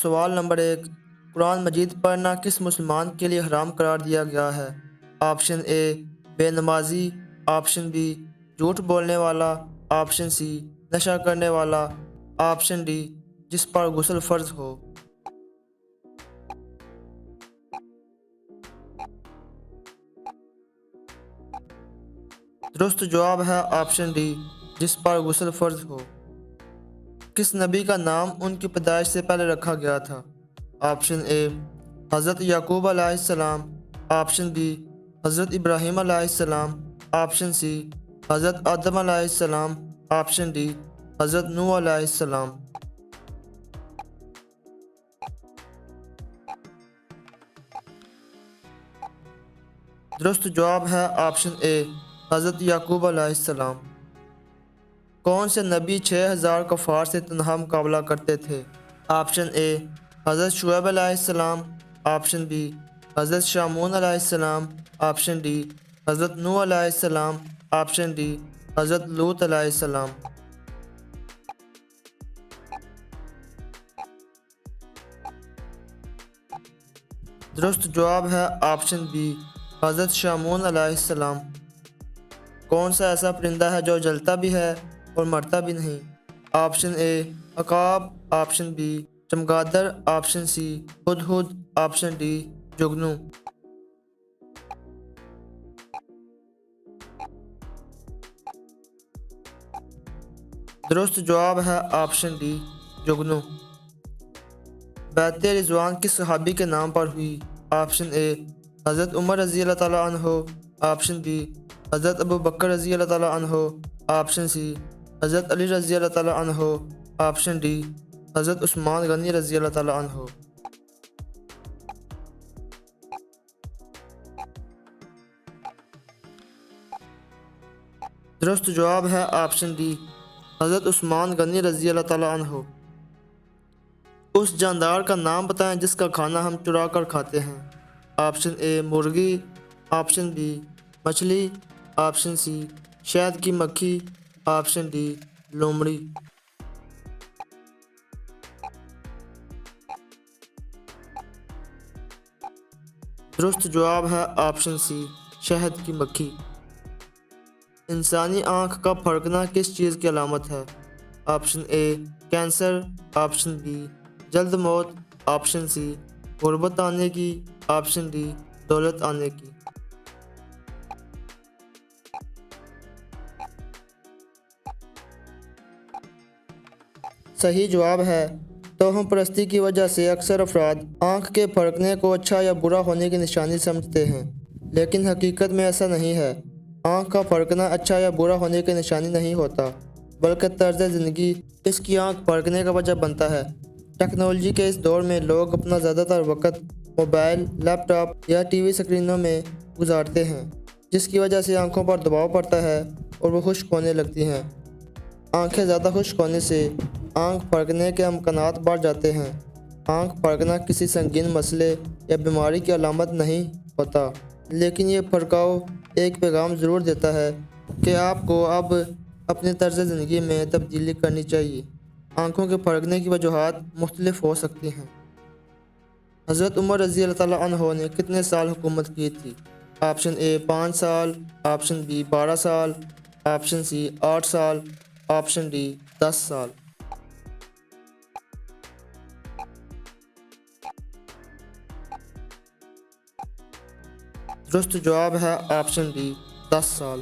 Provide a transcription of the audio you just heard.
سوال نمبر 1، قرآن مجید پڑھنا کس مسلمان کے لیے حرام قرار دیا گیا ہے؟ آپشن اے بے نمازی، آپشن بی جھوٹ بولنے والا، آپشن سی نشہ کرنے والا، آپشن ڈی جس پر غسل فرض ہو۔ درست جواب ہے آپشن ڈی، جس پر غسل فرض ہو۔ کس نبی کا نام ان کی پیدائش سے پہلے رکھا گیا تھا؟ آپشن اے حضرت یعقوب علیہ السلام، آپشن بی حضرت ابراہیم علیہ السلام، آپشن سی حضرت آدم علیہ السلام، آپشن ڈی حضرت نوح علیہ السلام۔ درست جواب ہے آپشن اے حضرت یعقوب علیہ السلام۔ کون سے نبی 6000 کفار سے تنہا مقابلہ کرتے تھے؟ آپشن اے حضرت شعیب علیہ السلام، آپشن بی حضرت شامون علیہ السلام، آپشن ڈی حضرت نوح علیہ السلام، آپشن ڈی حضرت لوط علیہ السلام۔ درست جواب ہے آپشن بی حضرت شامون علیہ السلام۔ کون سا ایسا پرندہ ہے جو جلتا بھی ہے اور مرتا بھی نہیں؟ آپشن اے عقاب، آپشن بی چمگادڑ، آپشن سی ہدہد، آپشن ڈی جگنو۔ درست جواب ہے آپشن ڈی جگنو۔ بیعت رضوان کس صحابی کے نام پر ہوئی؟ آپشن اے حضرت عمر رضی اللہ تعالیٰ عنہ، آپشن بی حضرت ابو بکر رضی اللہ تعالیٰ عنہ، آپشن سی حضرت علی رضی اللہ تعالیٰ عنہ، آپشن ڈی حضرت عثمان غنی رضی اللہ تعالیٰ عنہ۔ درست جواب ہے آپشن ڈی حضرت عثمان غنی رضی اللہ تعالیٰ عنہ۔ اس جاندار کا نام بتائیں جس کا کھانا ہم چرا کر کھاتے ہیں۔ آپشن اے مرغی، آپشن بی مچھلی، آپشن سی شہد کی مکھی، آپشن ڈی لومڑی۔ درست جواب ہے آپشن سی شہد کی مکھی۔ انسانی آنکھ کا پھڑکنا کس چیز کی علامت ہے؟ Option a cancer, option B جلد موت، آپشن سی غربت آنے کی، آپشن ڈی دولت آنے کی۔ صحیح جواب ہے توہم پرستی کی وجہ سے اکثر افراد آنکھ کے پھڑکنے کو اچھا یا برا ہونے کی نشانی سمجھتے ہیں، لیکن حقیقت میں ایسا نہیں ہے۔ آنکھ کا پھڑکنا اچھا یا برا ہونے کی نشانی نہیں ہوتا، بلکہ طرز زندگی اس کی آنکھ پھڑکنے کا وجہ بنتا ہے۔ ٹیکنالوجی کے اس دور میں لوگ اپنا زیادہ تر وقت موبائل، لیپ ٹاپ یا ٹی وی اسکرینوں میں گزارتے ہیں، جس کی وجہ سے آنکھوں پر دباؤ پڑتا ہے اور وہ خشک ہونے لگتی ہیں۔ آنکھیں زیادہ خشک ہونے سے آنکھ پھڑکنے کے امکانات بڑھ جاتے ہیں۔ آنکھ پھڑکنا کسی سنگین مسئلے یا بیماری کی علامت نہیں ہوتا، لیکن یہ پھڑکاؤ ایک پیغام ضرور دیتا ہے کہ آپ کو اب اپنے طرز زندگی میں تبدیلی کرنی چاہیے۔ آنکھوں کے پھڑکنے کی وجوہات مختلف ہو سکتی ہیں۔ حضرت عمر رضی اللہ تعالیٰ عنہ نے کتنے سال حکومت کی تھی؟ آپشن اے 5 سال، آپشن بی 12 سال، آپشن سی 8 سال، آپشن ڈی 10 سال۔ درست جواب ہے آپشن ڈی 10 سال۔